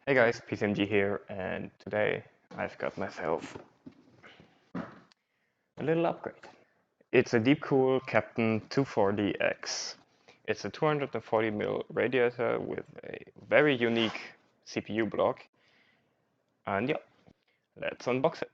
Hey guys, PCMG here, and today I've got myself a little upgrade. It's a DeepCool Captain 240X. It's a 240mm radiator with a very unique CPU block, and yeah, let's unbox it.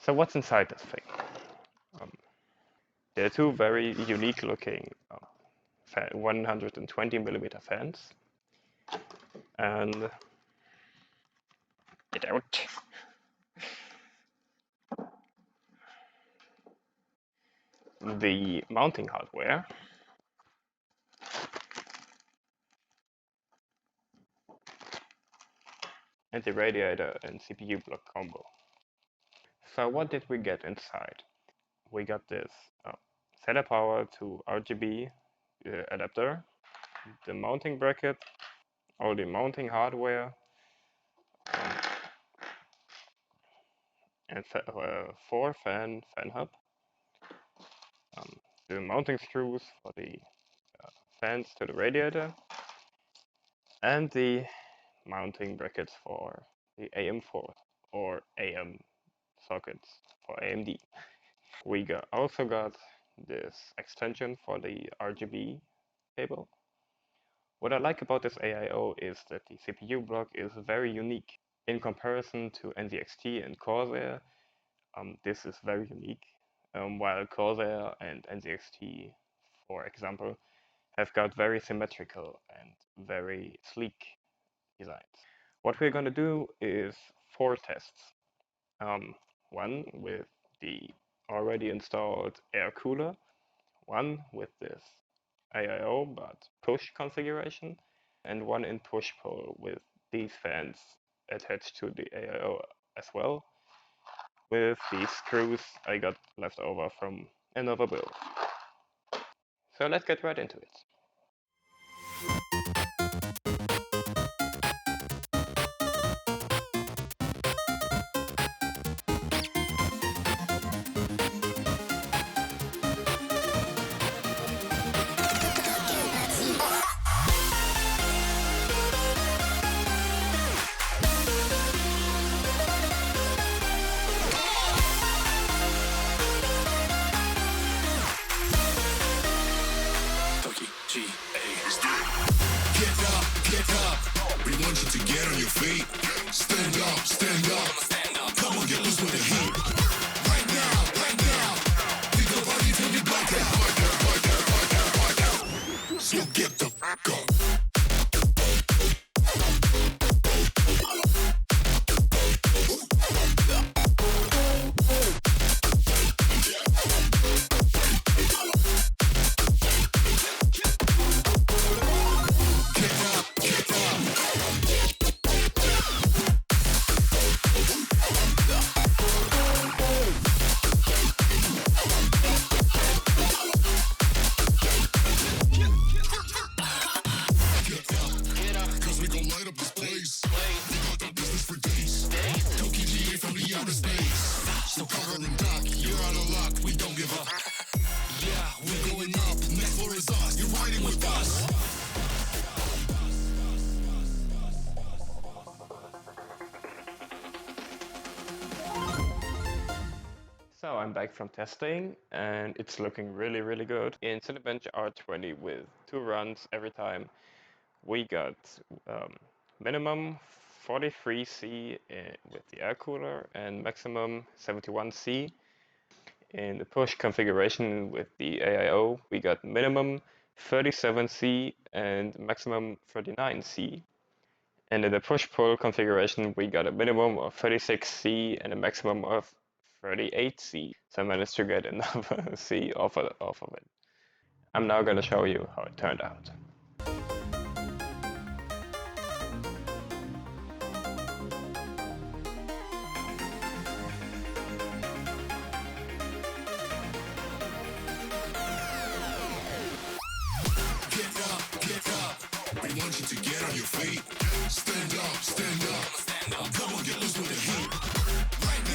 So what's inside this thing? Um, there are two very unique looking 120mm fans, and get out. The mounting hardware, and the radiator and CPU block combo. So what did we get inside? We got this SATA power to RGB adapter, the mounting bracket, all the mounting hardware, and 4 fan hub, the mounting screws for the fans to the radiator, and the mounting brackets for the AM4 or AM sockets for AMD. We also got this extension for the RGB cable. What I like about this AIO is that the CPU block is very unique. In comparison to NZXT and Corsair, this is very unique. While Corsair and NZXT, for example, have got very symmetrical and very sleek designs. What we're going to do is 4 tests. One with the already installed air cooler, one with this AIO but push configuration, and one in push-pull with these fans attached to the AIO as well, with the screws I got left over from another build. So let's get right into it. We want you to get on your feet. Stand up, stand up. Come on, get loose with the heat. Right now. Pick your body till you black out. So get the fuck up. So I'm back from testing and it's looking really good. In Cinebench R20 with 2 runs every time, we got minimum 43C with the air cooler and maximum 71C. In the push configuration with the AIO, we got minimum 37C and maximum 39C. And in the push-pull configuration, we got a minimum of 36C and a maximum of 38C. So I managed to get another C off of it. I'm now going to show you how it turned out. Get up. We want you to get on your feet. Stand up, stand up. Come on, get loose with the heat. Right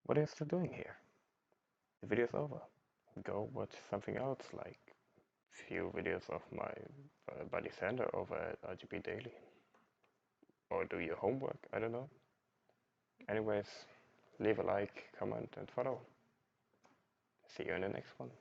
What are you still doing here? The video's over. Go watch something else, like few videos of my buddy Sander over at RGB Daily. Or do your homework, I don't know. Anyways, leave a like, comment, and follow. See you in the next one.